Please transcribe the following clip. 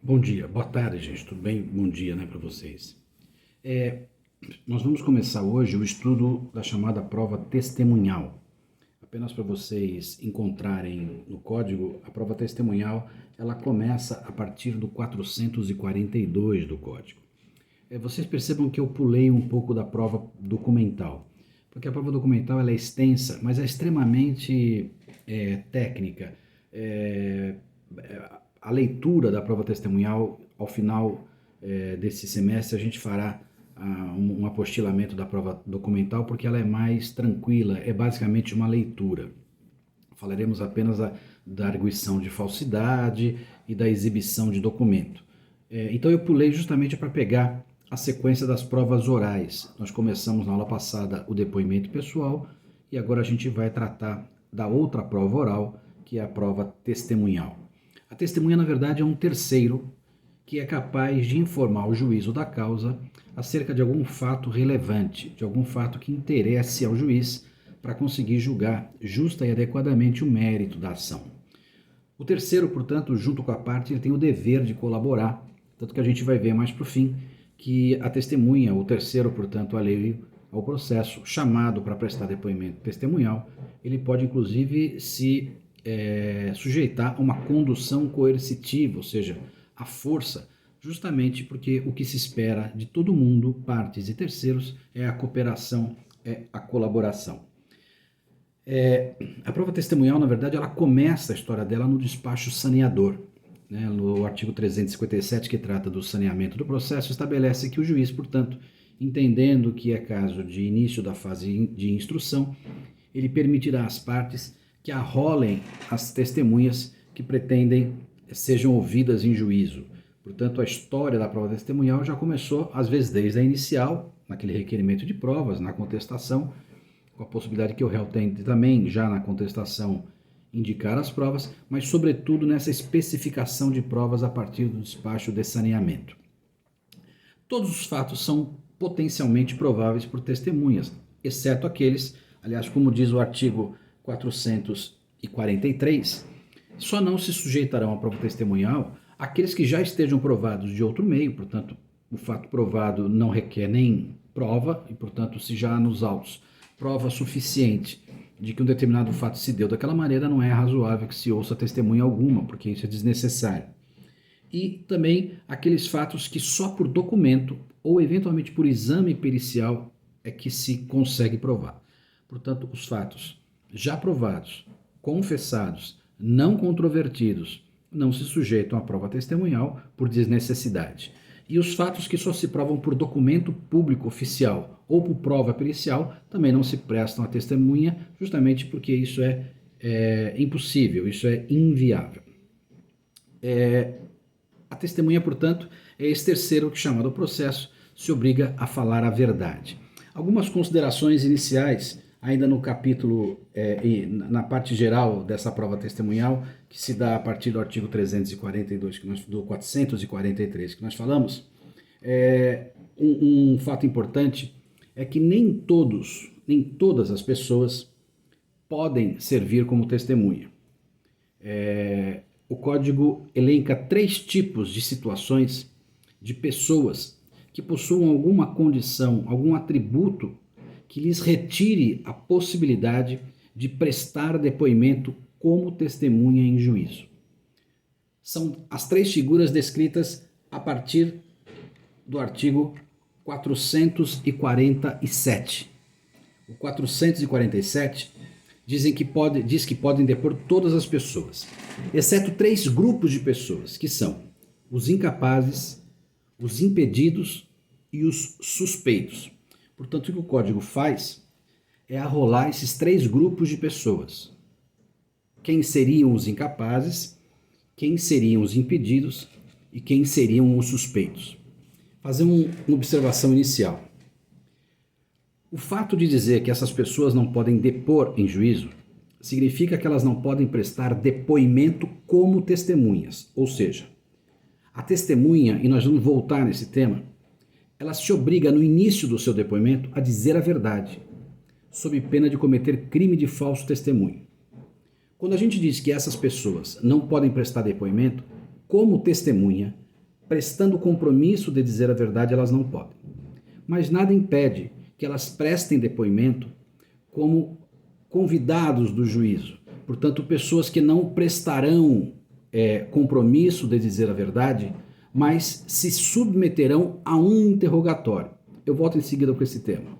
Bom dia, boa tarde, gente. Tudo bem? Bom dia, né, para vocês. É, Nós vamos começar hoje o estudo da chamada prova testemunhal. Apenas para vocês encontrarem no código, a prova testemunhal, ela começa a partir do 442 do código. Vocês percebam que eu pulei um pouco da prova documental, porque a prova documental ela é extensa, mas é extremamente técnica. É, a leitura da prova testemunhal, ao final desse semestre, a gente fará um apostilamento da prova documental, porque ela é mais tranquila, é basicamente uma leitura. Falaremos apenas da arguição de falsidade e da exibição de documento. Então eu pulei justamente para pegar a sequência das provas orais. Nós começamos na aula passada o depoimento pessoal e agora a gente vai tratar da outra prova oral, que é a prova testemunhal. A testemunha, na verdade, é um terceiro que é capaz de informar o juízo da causa acerca de algum fato relevante, de algum fato que interesse ao juiz para conseguir julgar justa e adequadamente o mérito da ação. O terceiro, portanto, junto com a parte, ele tem o dever de colaborar, tanto que a gente vai ver mais para o fim que a testemunha, o terceiro, portanto, alheio ao processo, chamado para prestar depoimento testemunhal, ele pode inclusive se sujeitar a uma condução coercitiva, ou seja, a força, justamente porque o que se espera de todo mundo, partes e terceiros, é a cooperação, é a colaboração. A prova testemunhal, na verdade, ela começa a história dela no despacho saneador. Né? No artigo 357, que trata do saneamento do processo, estabelece que o juiz, portanto, entendendo que é caso de início da fase de instrução, ele permitirá às partes que arrolem as testemunhas que pretendem sejam ouvidas em juízo. Portanto, a história da prova testemunhal já começou, às vezes, desde a inicial, naquele requerimento de provas, na contestação, com a possibilidade que o réu tente também, já na contestação, indicar as provas, mas, sobretudo, nessa especificação de provas a partir do despacho de saneamento. Todos os fatos são potencialmente prováveis por testemunhas, exceto aqueles, aliás, como diz o artigo 443, só não se sujeitarão à prova testemunhal aqueles que já estejam provados de outro meio, portanto, o fato provado não requer nem prova, e, portanto, se já há nos autos prova suficiente de que um determinado fato se deu daquela maneira, não é razoável que se ouça testemunha alguma, porque isso é desnecessário. E também aqueles fatos que só por documento ou eventualmente por exame pericial é que se consegue provar. Portanto, os fatos já provados, confessados, não controvertidos, não se sujeitam à prova testemunhal por desnecessidade. E os fatos que só se provam por documento público oficial ou por prova pericial também não se prestam à testemunha, justamente porque isso é impossível, isso é inviável. A testemunha, portanto, é esse terceiro que, chamado ao processo, se obriga a falar a verdade. Algumas considerações iniciais, ainda no capítulo e na parte geral dessa prova testemunhal, que se dá a partir do artigo 342, do 443 que nós falamos, um fato importante é que nem todas as pessoas podem servir como testemunha. O código elenca 3 tipos de situações de pessoas que possuam alguma condição, algum atributo que lhes retire a possibilidade de prestar depoimento como testemunha em juízo. São as 3 figuras descritas a partir do artigo 447. O 447 diz que podem depor todas as pessoas, exceto 3 grupos de pessoas, que são os incapazes, os impedidos e os suspeitos. Portanto, o que o código faz é arrolar esses 3 grupos de pessoas. Quem seriam os incapazes, quem seriam os impedidos e quem seriam os suspeitos. Fazer uma observação inicial. O fato de dizer que essas pessoas não podem depor em juízo significa que elas não podem prestar depoimento como testemunhas, ou seja, a testemunha, e nós vamos voltar nesse tema, ela se obriga no início do seu depoimento a dizer a verdade, sob pena de cometer crime de falso testemunho. Quando a gente diz que essas pessoas não podem prestar depoimento como testemunha, prestando o compromisso de dizer a verdade, elas não podem. Mas nada impede que elas prestem depoimento como convidados do juízo. Portanto, pessoas que não prestarão compromisso de dizer a verdade, mas se submeterão a um interrogatório. Eu volto em seguida com esse tema.